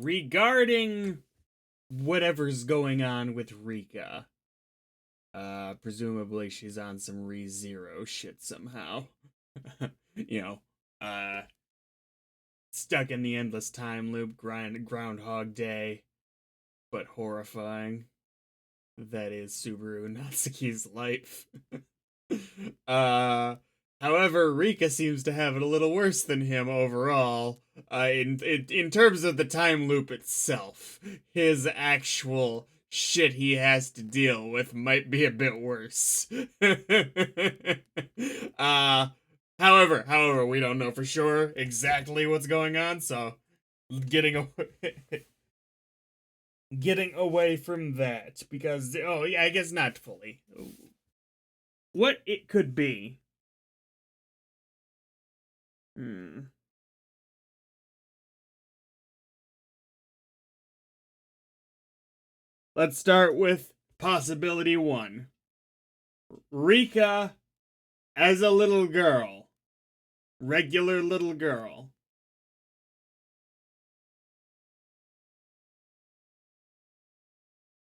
regarding whatever's going on with Rika, presumably she's on some ReZero shit somehow. you know, uh, stuck in the endless time loop, Groundhog Day, but horrifying. That is Subaru Natsuki's life. uh, However, Rika seems to have it a little worse than him overall. In terms of the time loop itself, his actual shit he has to deal with might be a bit worse. uh, however, we don't know for sure exactly what's going on, so getting away, getting away from that because yeah, I guess not fully. What it could be. Hmm. Let's start with possibility one. Rika as a little girl. Regular little girl.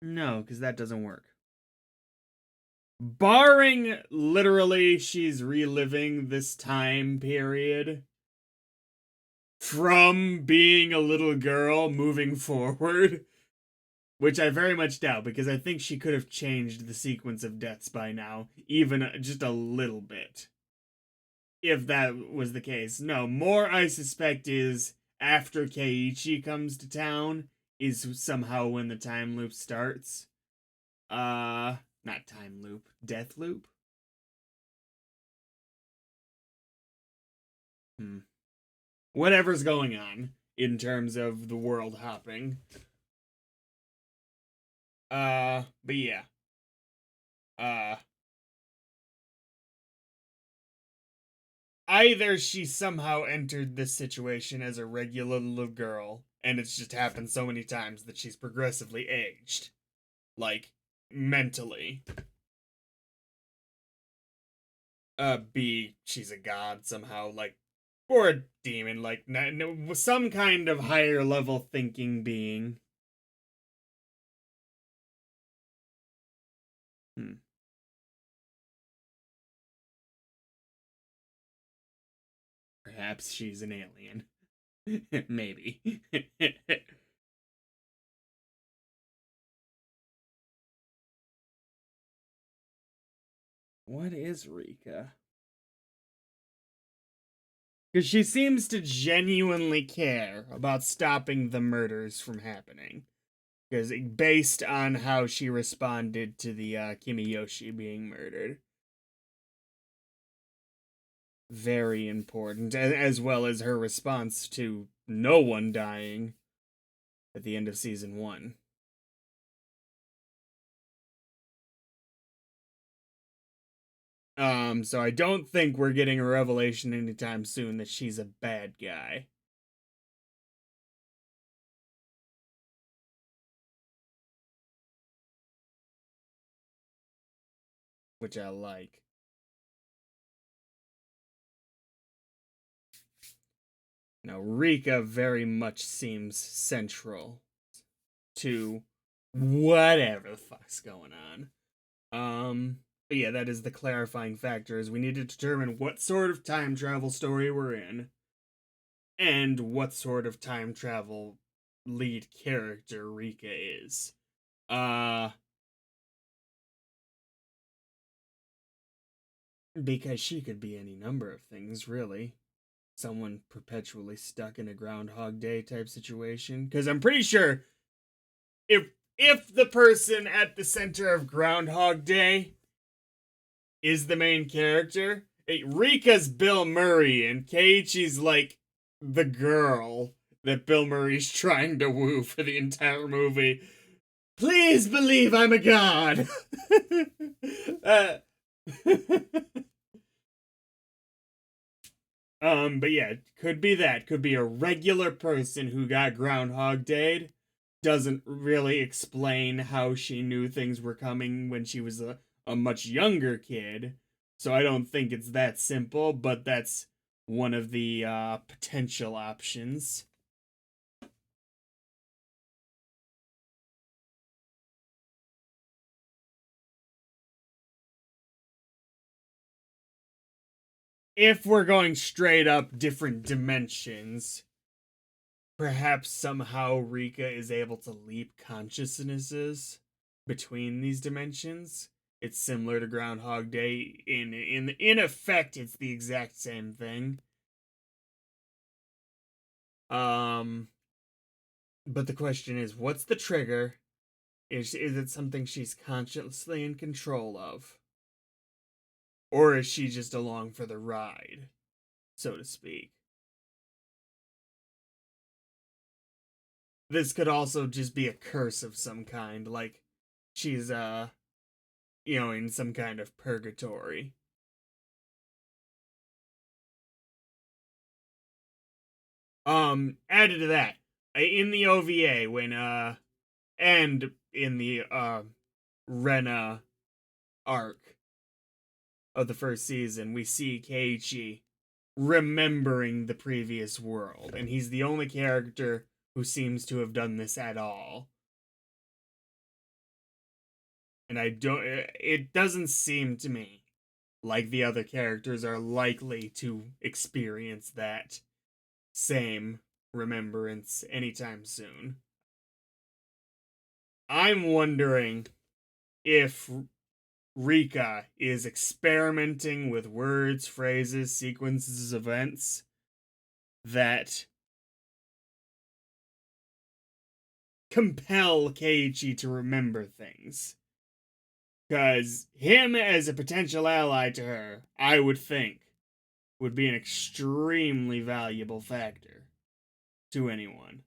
No, because that doesn't work. Barring literally she's reliving this time period from being a little girl moving forward, which I very much doubt because I think she could have changed the sequence of deaths by now, even just a little bit. If that was the case. No, more I suspect is after Keiichi comes to town is somehow when the time loop starts. Not time loop, death loop. Whatever's going on in terms of the world hopping. But yeah. Uh, Either she somehow entered this situation as a regular little girl, and it's just happened so many times that she's progressively aged. Like, mentally. B, she's a god somehow, like, or a demon, like, some kind of higher level thinking being. Hmm. Perhaps she's an alien. Maybe. What is Rika? Because she seems to genuinely care about stopping the murders from happening. Because based on how she responded to the Kimiyoshi being murdered. Very important, as well as her response to no one dying at the end of season 1. So I don't think we're getting a revelation anytime soon that she's a bad guy. Which I like. Now, Rika very much seems central to whatever the fuck's going on. But yeah, that is the clarifying factor, is we need to determine what sort of time travel story we're in and what sort of time travel lead character Rika is. Uh because she could be any number of things, really. Someone perpetually stuck in a Groundhog Day type situation. Because I'm pretty sure if the person at the center of Groundhog Day is the main character, Rika's Bill Murray and Keiichi's like the girl that Bill Murray's trying to woo for the entire movie. Please believe I'm a god. uh, but yeah, could be that. Could be a regular person who got Groundhog Day. Doesn't really explain how she knew things were coming when she was a much younger kid. So I don't think it's that simple, but that's one of the potential options. if we're going straight up different dimensions, perhaps somehow Rika is able to leap consciousnesses between these dimensions. It's similar to Groundhog Day. In effect, it's the exact same thing. But the question is, what's the trigger? Is it something she's consciously in control of? Or is she just along for the ride, so to speak? This could also just be a curse of some kind, like she's in some kind of purgatory. Added to that, in the OVA and in the Rena arc of the first season, we see Keiichi remembering the previous world, and he's the only character who seems to have done this at all. And it doesn't seem to me like the other characters are likely to experience that same remembrance anytime soon. I'm wondering if Rika is experimenting with words, phrases, sequences, events that compel Keiichi to remember things. Because him as a potential ally to her, I would think, would be an extremely valuable factor to anyone.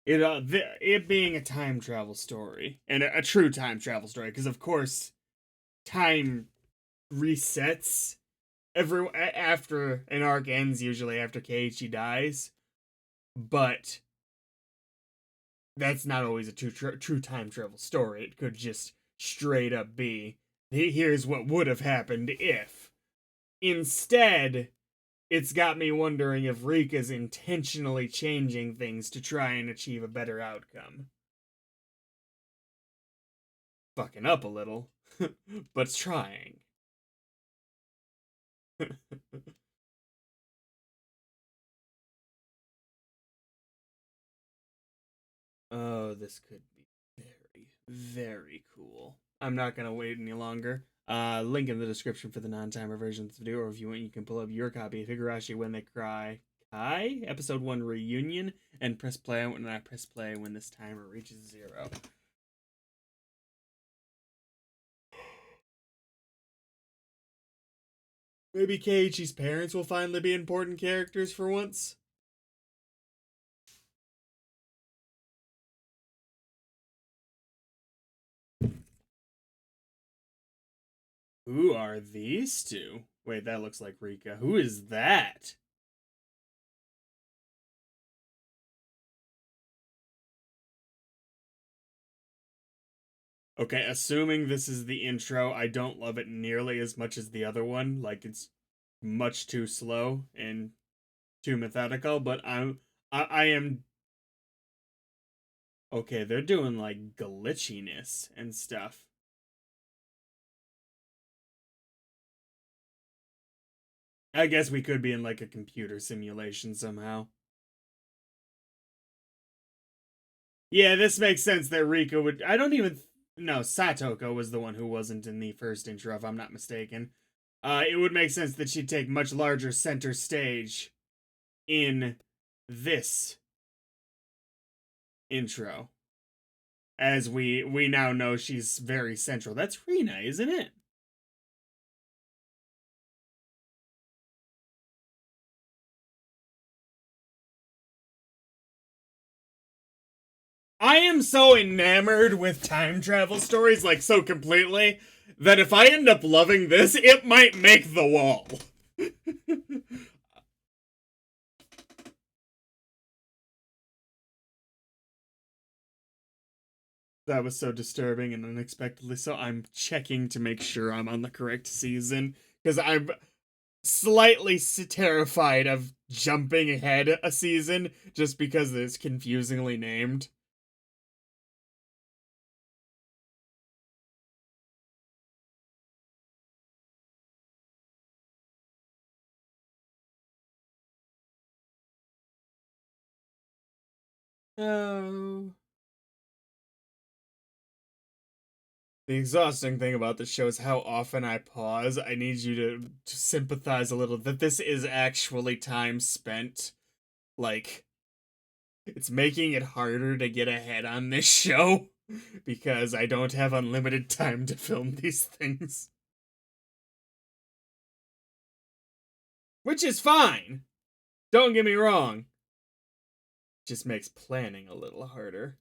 It being a time travel story, and a true time travel story, because of course time resets after an arc ends, usually after Keiichi dies, but that's not always a true time travel story. It could just straight up be, here's what would have happened if. Instead, it's got me wondering if Rika's intentionally changing things to try and achieve a better outcome. Fucking up a little, but trying. Oh, this could be very, very cool. I'm not gonna wait any longer. Link in the description for the non-timer version of this video, or if you want, you can pull up your copy of Higurashi When They Cry Kai, Episode 1 Reunion, and press play when I press play when this timer reaches 0. Maybe Keiichi's parents will finally be important characters for once. Who are these two? Wait, that looks like Rika. Who is that? Okay, assuming this is the intro, I don't love it nearly as much as the other one. Like, it's much too slow and too methodical, but I am okay, they're doing like glitchiness and stuff. I guess we could be in like a computer simulation somehow. Yeah, this makes sense that Rika would. I don't even. No, Satoko was the one who wasn't in the first intro, if I'm not mistaken. It would make sense that she'd take much larger center stage in this intro. As we now know she's very central. That's Rina, isn't it? I am so enamored with time travel stories, like so completely, that if I end up loving this, it might make the wall. That was so disturbing and unexpectedly so. I'm checking to make sure I'm on the correct season because I'm slightly terrified of jumping ahead a season just because it's confusingly named. Oh. The exhausting thing about the show is how often I pause. I need you to sympathize a little that this is actually time spent. Like, it's making it harder to get ahead on this show because I don't have unlimited time to film these things. Which is fine. Don't get me wrong. Just makes planning a little harder.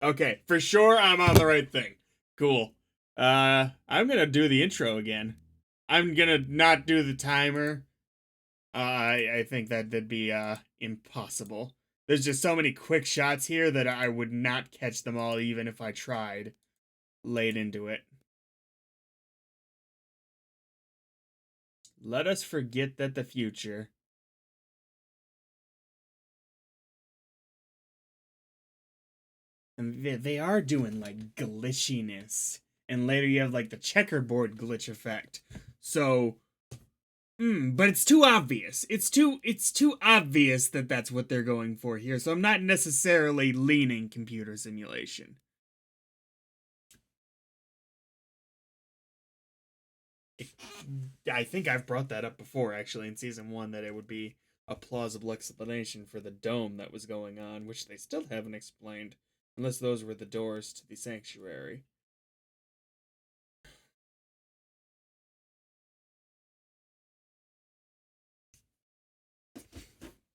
Okay, for sure I'm on the right thing. Cool. I'm gonna do the intro again. I'm gonna not do the timer. I think that'd be impossible. There's just so many quick shots here that I would not catch them all even if I tried late into it. Let us forget that the future. And they are doing like glitchiness. And later you have like the checkerboard glitch effect. So but it's too obvious. It's too obvious that that's what they're going for here. So I'm not necessarily leaning computer simulation. I think I've brought that up before actually in season 1 that it would be a plausible explanation for the dome that was going on, which they still haven't explained unless those were the doors to the sanctuary.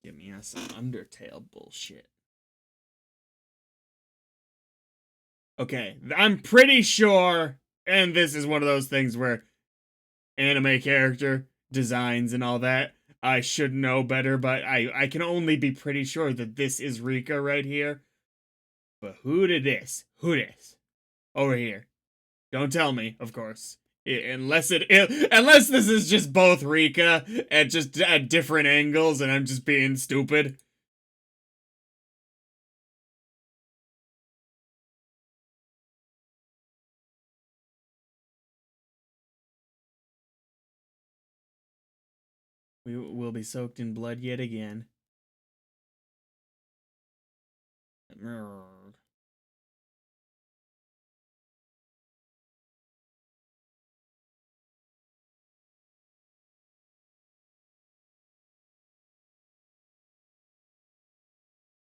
Give me some Undertale bullshit. Okay, I'm pretty sure, and this is one of those things where anime character designs and all that, I should know better, but I can only be pretty sure that this is Rika right here. But who did this? Who this? Over here. Don't tell me, of course. Unless this is just both Rika at just at different angles and I'm just being stupid. We will be soaked in blood yet again.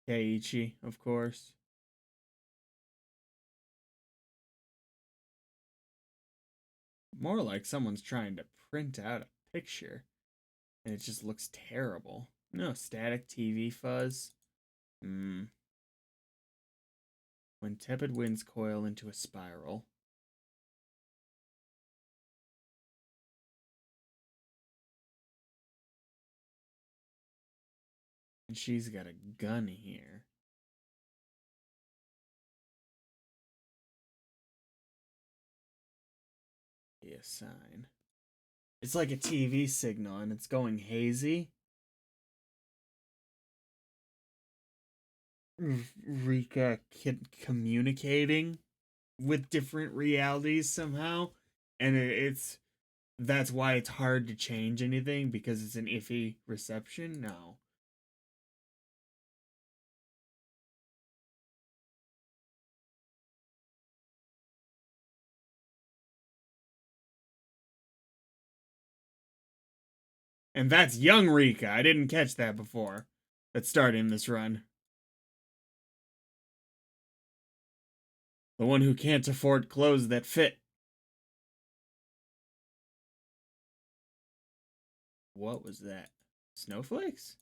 Keiichi, of course. More like someone's trying to print out a picture and it just looks terrible. No static TV fuzz. Hmm. When tepid winds coil into a spiral. And she's got a gun here. Be a sign. It's like a TV signal and it's going hazy. Rika communicating with different realities somehow. And it's that's why it's hard to change anything because it's an iffy reception. No. And that's young Rika. I didn't catch that before. That's starting this run. The one who can't afford clothes that fit. What was that? Snowflakes?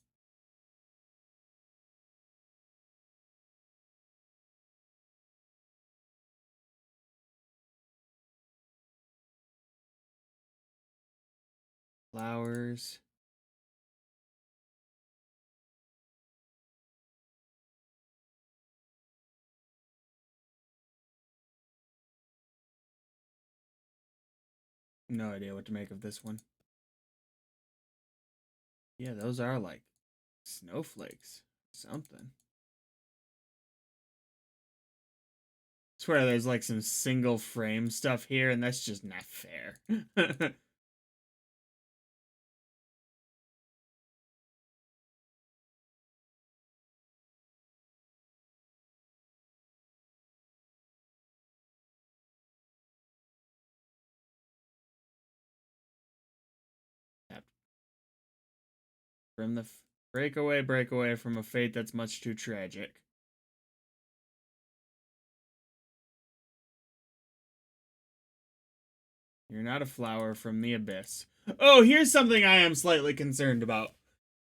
Flowers. No idea what to make of this one. Yeah, those are like snowflakes. Something. Swear there's like some single frame stuff here, and that's just not fair. From the break away from a fate that's much too tragic. You're not a flower from the abyss. Oh, here's something I am slightly concerned about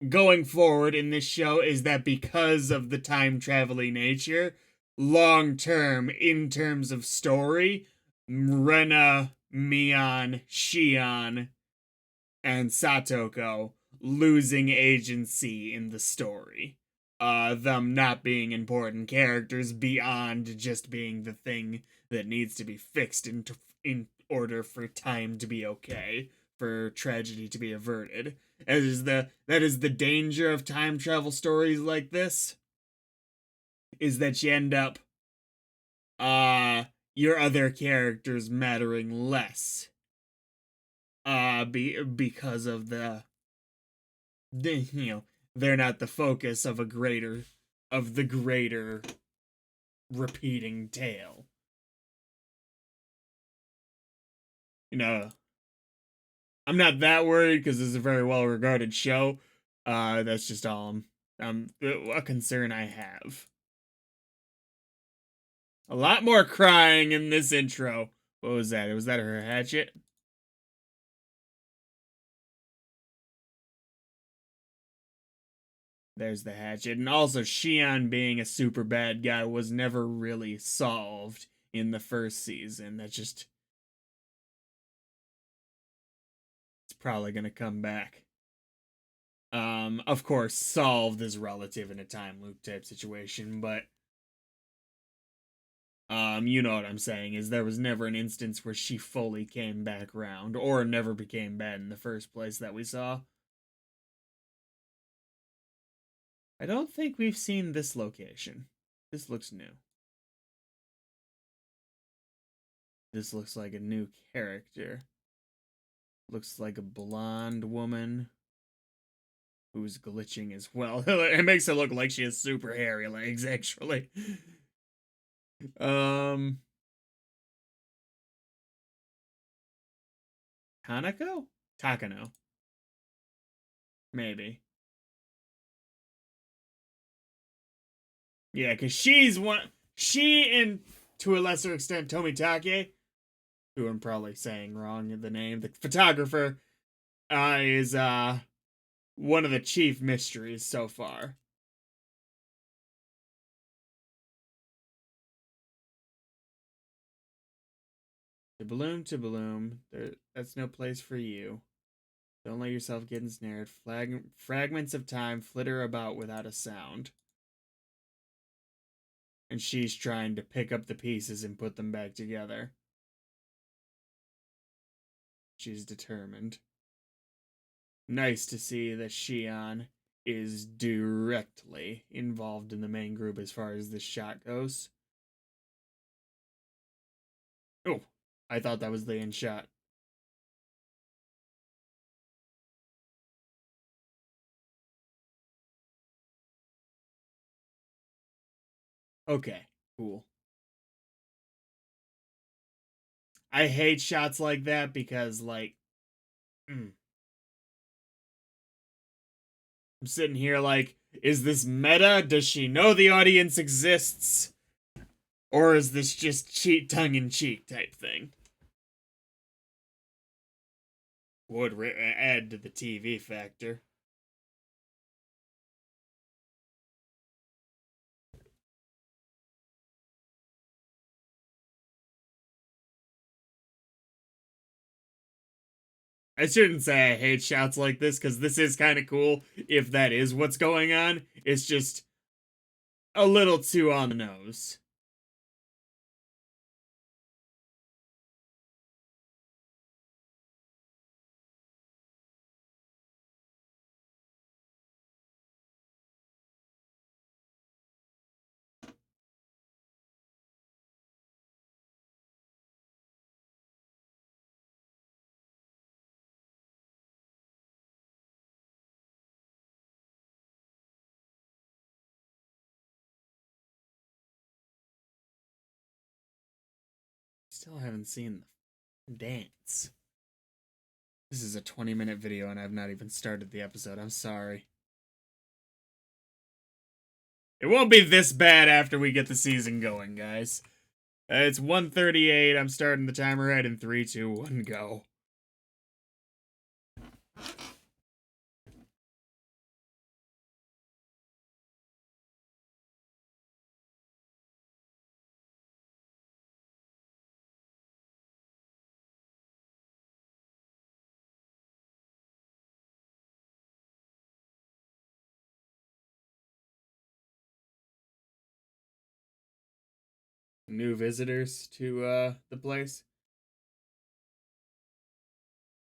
going forward in this show is that because of the time traveling nature, long term, in terms of story, Rena, Mion, Shion, and Satoko losing agency in the story. Them not being important characters beyond just being the thing that needs to be fixed in order for time to be okay, for tragedy to be averted. That is the danger of time travel stories like this, is that you end up uh your other characters mattering less because of you know, they're not the focus of the greater repeating tale. You know, I'm not that worried because this is a very well regarded show. That's just all a concern I have. A lot more crying in this intro. What was that? Was that her hatchet? There's the hatchet. And also, Shion being a super bad guy was never really solved in the first season. That's just, it's probably going to come back. Of course, solved is relative in a time loop type situation, but you know what I'm saying, is there was never an instance where she fully came back round, or never became bad in the first place that we saw. I don't think we've seen this location. This looks new. This looks like a new character. Looks like a blonde woman who's glitching as well. It makes it look like she has super hairy legs, actually. Um, Hanako? Takano? Maybe. Yeah, because she's one. She and to a lesser extent Tomitake, who I'm probably saying wrong the name, the photographer, is one of the chief mysteries so far. To bloom. That's no place for you. Don't let yourself get ensnared. Fragments of time flitter about without a sound. And she's trying to pick up the pieces and put them back together. She's determined. Nice to see that Shion is directly involved in the main group as far as this shot goes. Oh, I thought that was the end shot. Okay, cool. I hate shots like that because, like, I'm sitting here like, is this meta? Does she know the audience exists? Or is this just cheat tongue in cheek type thing? Would add to the TV factor. I shouldn't say I hate shots like this because this is kind of cool if that is what's going on. It's just a little too on the nose. Still haven't seen the dance. This is a 20-minute video and I've not even started the episode. I'm sorry. It won't be this bad after we get the season going, guys. It's 1:38. I'm starting the timer right in 3, 2, 1, go. New visitors to the place.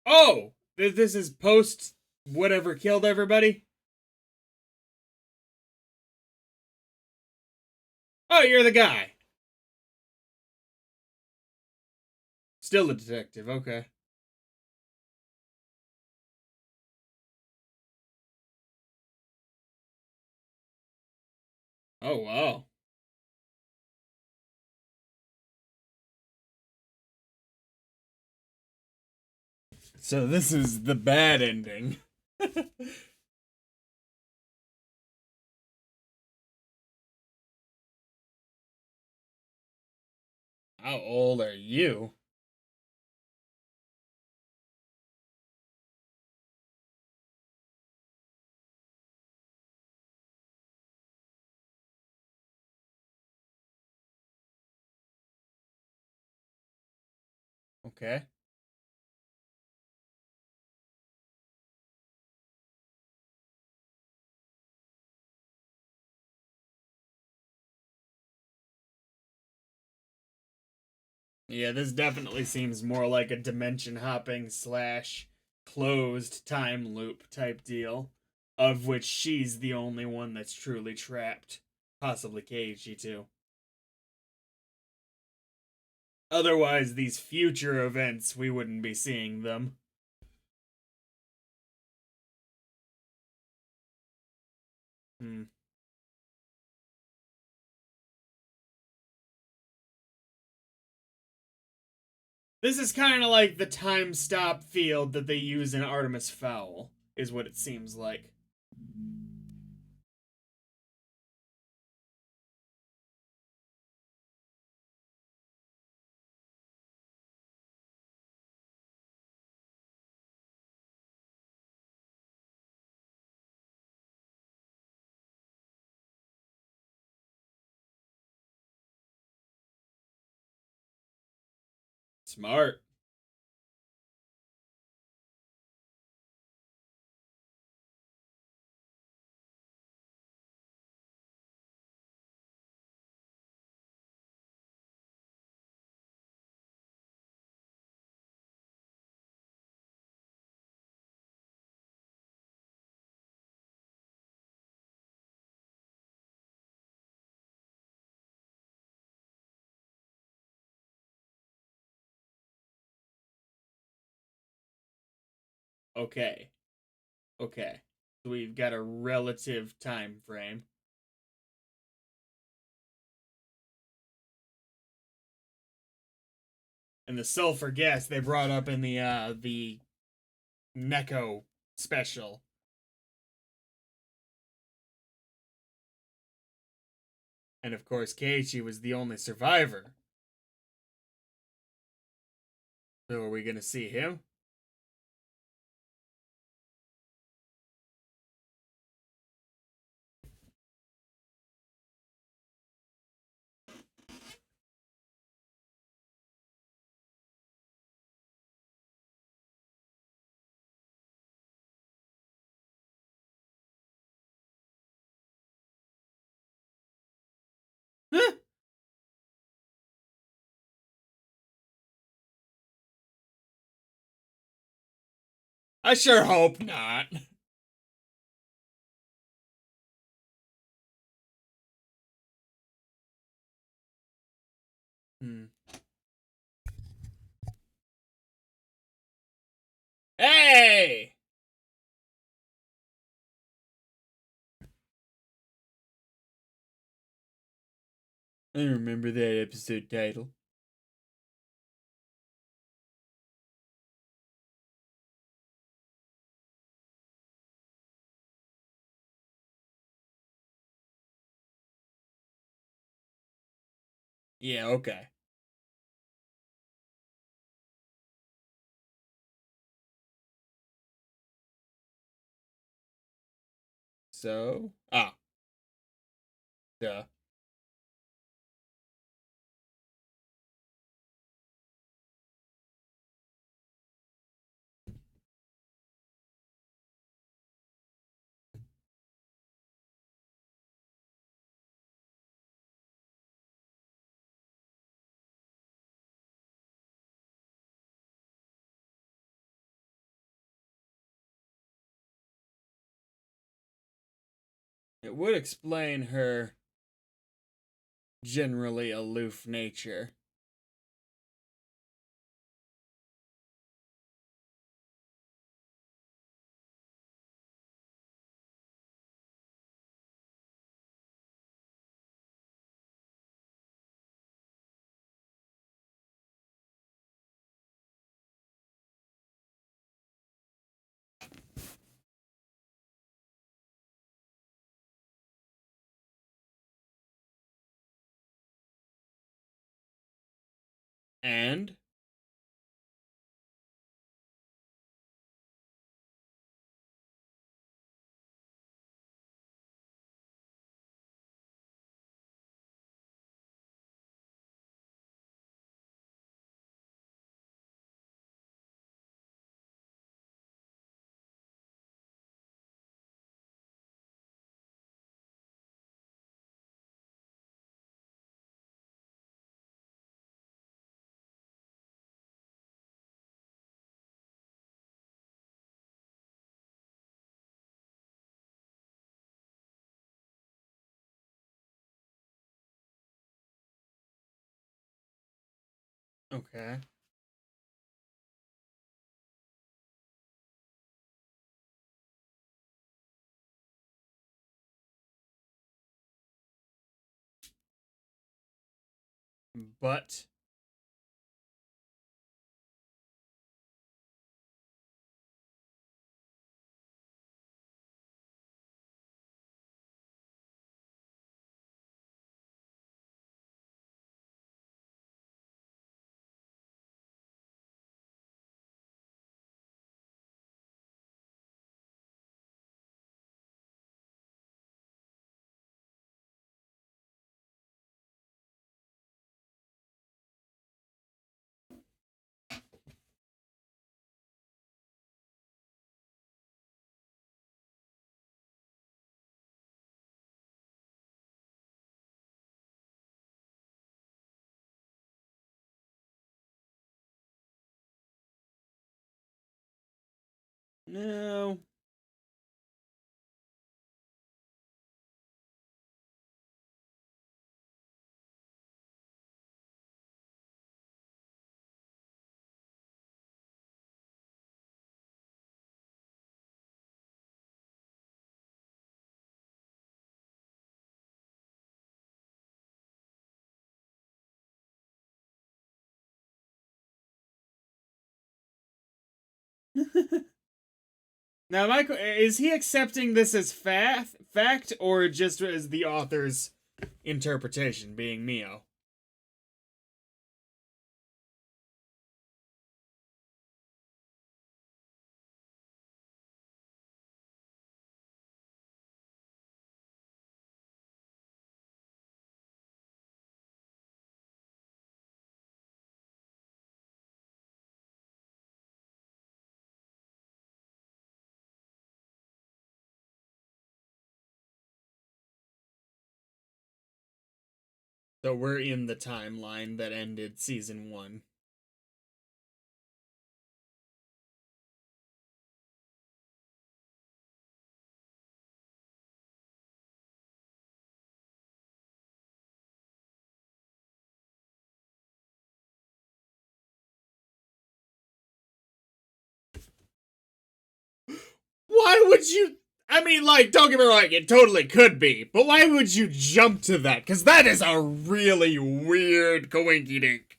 Oh! This is post whatever killed everybody? Oh, you're the guy. Still a detective, okay. Oh, wow. So this is the bad ending. How old are you? Okay. Yeah, this definitely seems more like a dimension hopping slash closed time loop type deal, of which she's the only one that's truly trapped. Possibly Keiichi too. Otherwise, these future events, we wouldn't be seeing them. Hmm. This is kind of like the time stop field that they use in Artemis Fowl, is what it seems like. Smart. Okay. Okay. So we've got a relative time frame. And the sulfur gas they brought up in the Neko special. And of course Keiichi was the only survivor. So are we gonna see him? I sure hope not. Hmm. Hey! I remember that episode title. Yeah, okay. So, duh. It would explain her generally aloof nature. And okay. But no. Now, Michael, is he accepting this as fact or just as the author's interpretation, being Mio? So we're in the timeline that ended season one. Why would you? I mean, like, don't get me wrong, it totally could be, but why would you jump to that? Because that is a really weird coinky dink.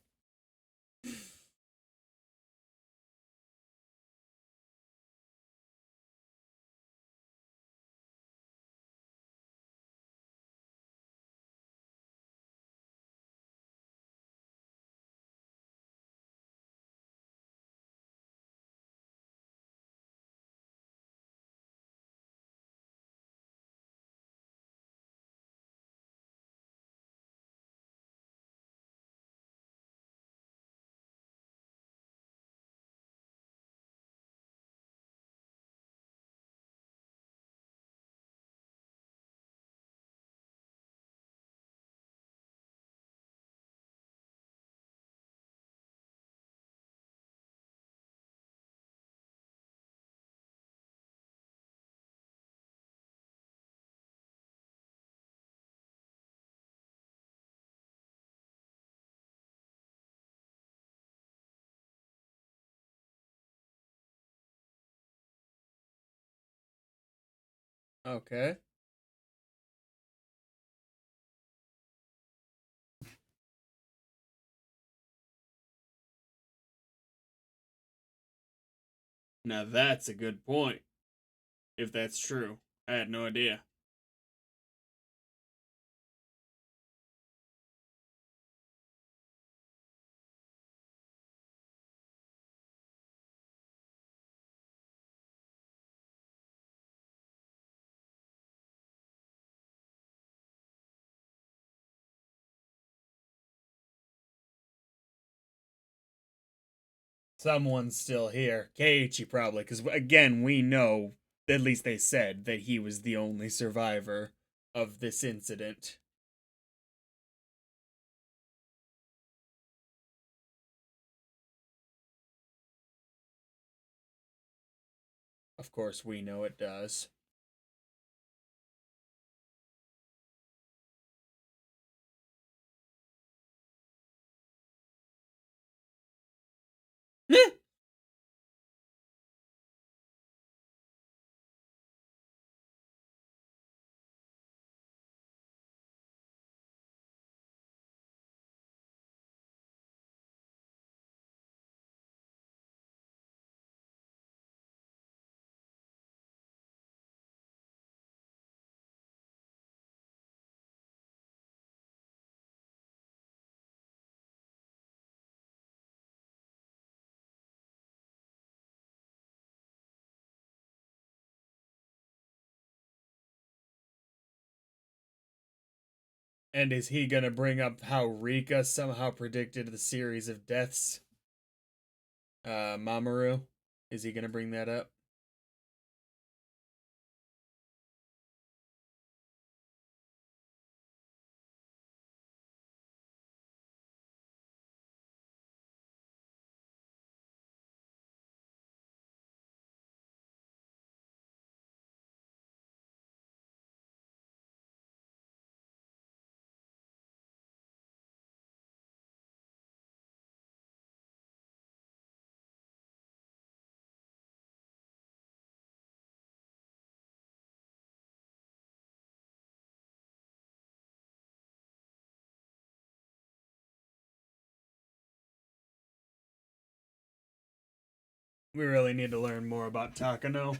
Okay. Now that's a good point. If that's true, I had no idea. Someone's still here. Keiichi probably, because again, we know, at least they said, that he was the only survivor of this incident. Of course, we know it does. And is he gonna bring up how Rika somehow predicted the series of deaths? Mamoru? Is he gonna bring that up? We really need to learn more about Takano.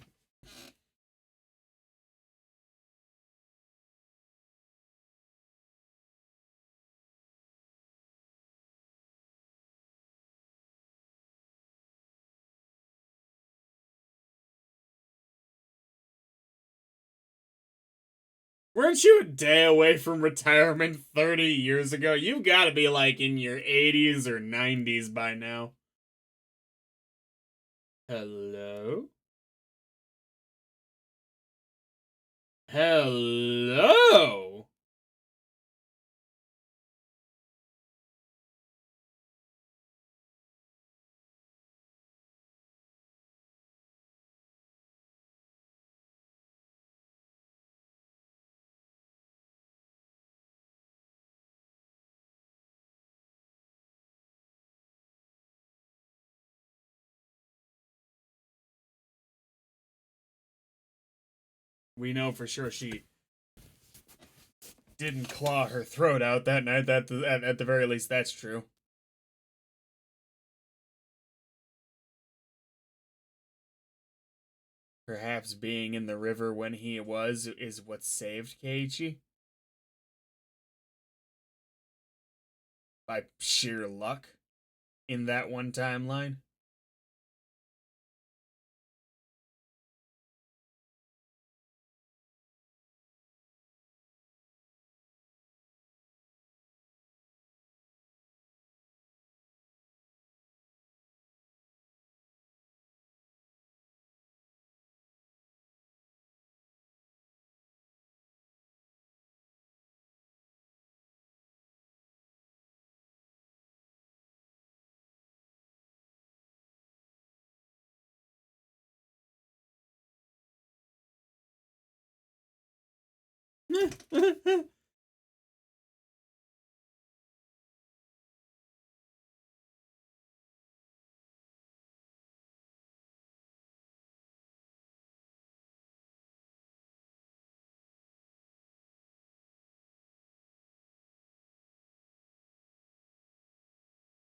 Weren't you a day away from retirement 30 years ago? You gotta be like in your 80s or 90s by now. Hello? Hello? We know for sure she didn't claw her throat out that night. At the very least, that's true. Perhaps being in the river when he was is what saved Keiichi? By sheer luck? In that one timeline?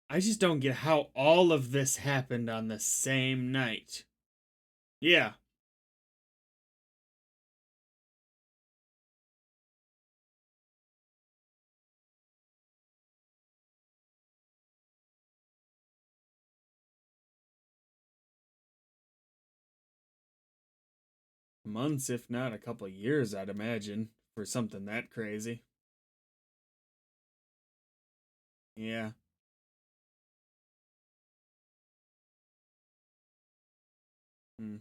I just don't get how all of this happened on the same night. Yeah. Months, if not a couple years, I'd imagine, for something that crazy. Yeah. Hmm.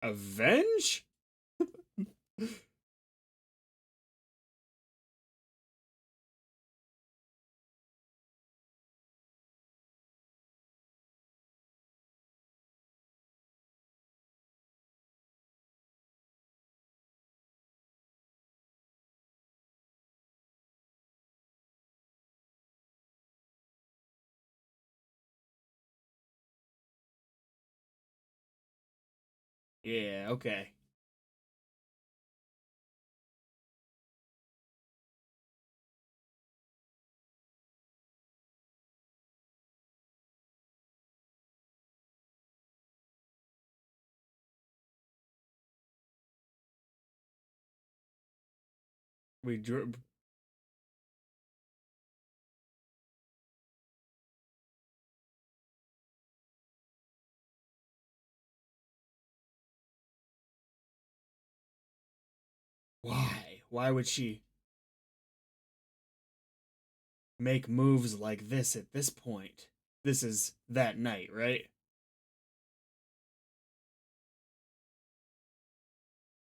Avenge? Yeah, okay. We drew. Why? Why would she make moves like this at this point? This is that night, right?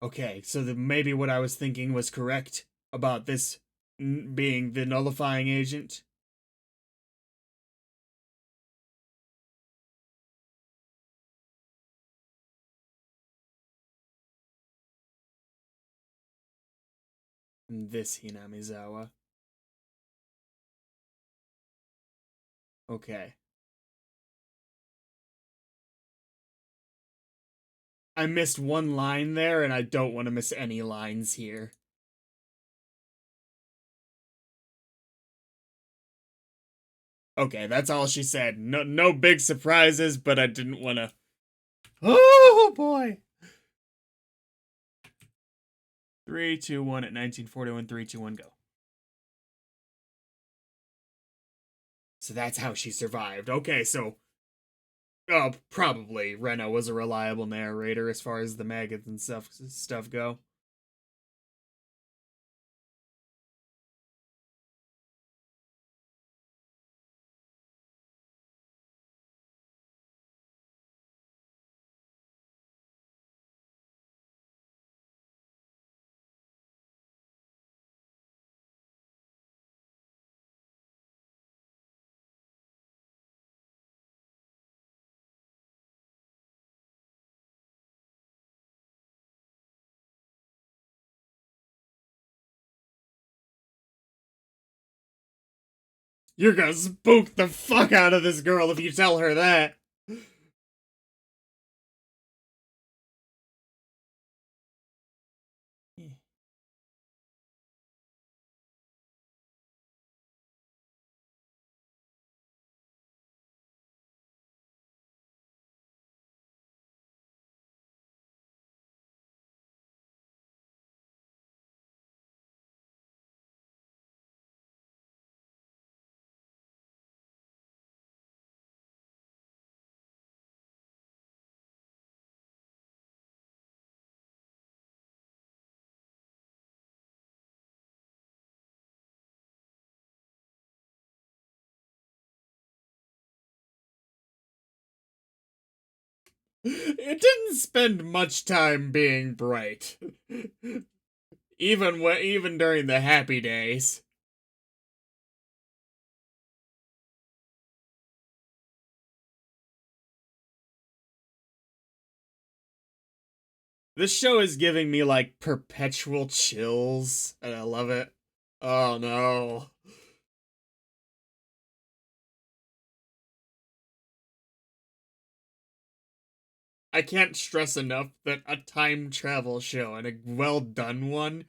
Okay, so maybe what I was thinking was correct about this being the nullifying agent. This Hinamizawa. Okay. I missed one line there, and I don't want to miss any lines here. Okay, that's all she said. No, no big surprises, but I didn't want to. Oh boy! 3, 2, 1 at 1941. 3, 2, 1, go. So that's how she survived. Okay, so probably Rena was a reliable narrator as far as the maggots and stuff go. You're gonna spook the fuck out of this girl if you tell her that. It didn't spend much time being bright, even during the happy days. This show is giving me like perpetual chills, and I love it. Oh no. I can't stress enough that a time travel show, and a well done one,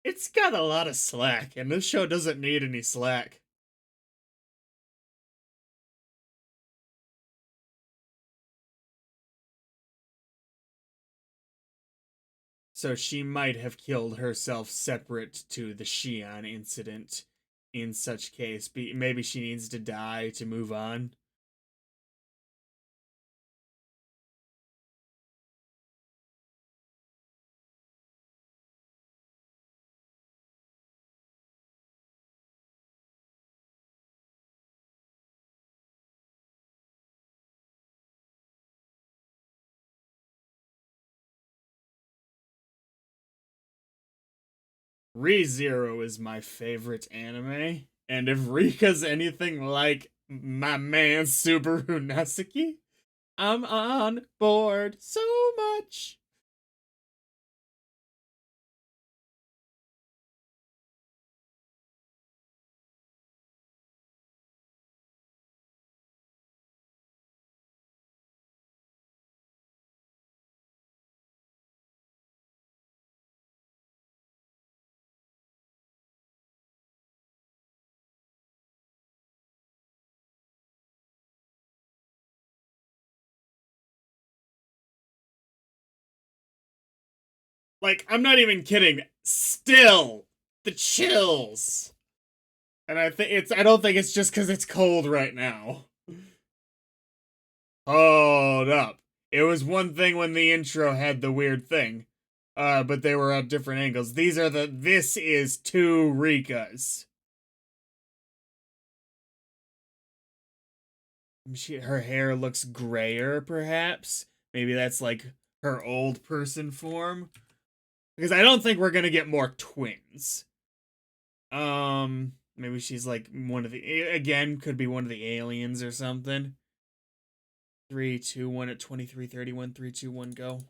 it's got a lot of slack, and this show doesn't need any slack. So she might have killed herself separate to the Shion incident. In such case, maybe she needs to die to move on. ReZero is my favorite anime, and if Rika's anything like my man Subaru Nasuki, I'm on board so much. Like, I'm not even kidding. Still, the chills. And I don't think it's just because it's cold right now. Hold up. It was one thing when the intro had the weird thing. But they were at different angles. This is two Rikas. Her hair looks grayer, perhaps. Maybe that's like her old person form. Because I don't think we're gonna get more twins. Maybe she's like one of the again could be one of the aliens or something. 3, 2, 1 at 23:31. 3, 2, 1, go.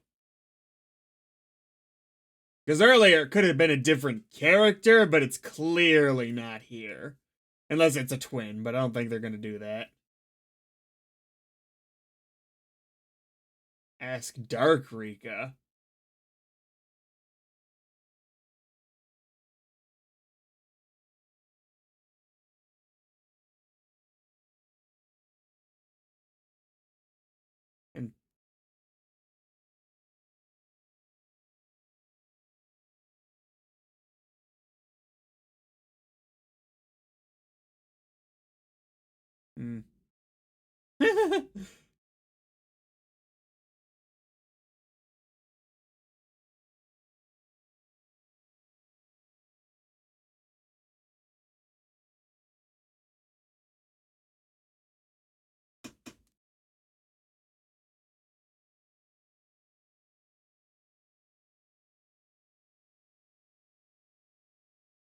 Because earlier it could have been a different character, but it's clearly not here, unless it's a twin. But I don't think they're gonna do that. Ask Dark Rika. And mm.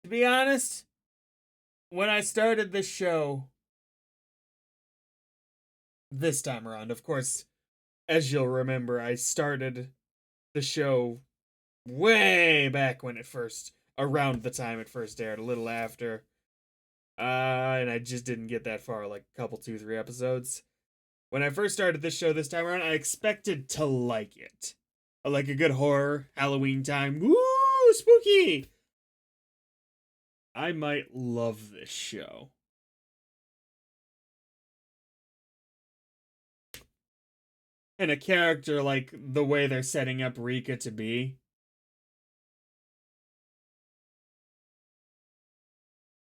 To be honest, when I started this show this time around, of course, as you'll remember, I started the show way back when it first, around the time it first aired, a little after. And I just didn't get that far, like a couple, 2, 3 episodes. When I first started this show this time around, I expected to like it. Like a good horror, Halloween time. Woo! Spooky! I might love this show. And a character like the way they're setting up Rika to be.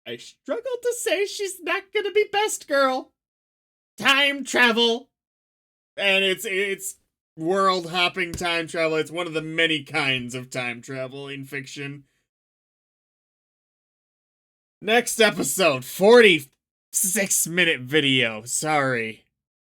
I struggle to say she's not gonna be best girl. Time travel. And it's world hopping time travel. It's one of the many kinds of time travel in fiction. Next episode, 46-minute video. Sorry.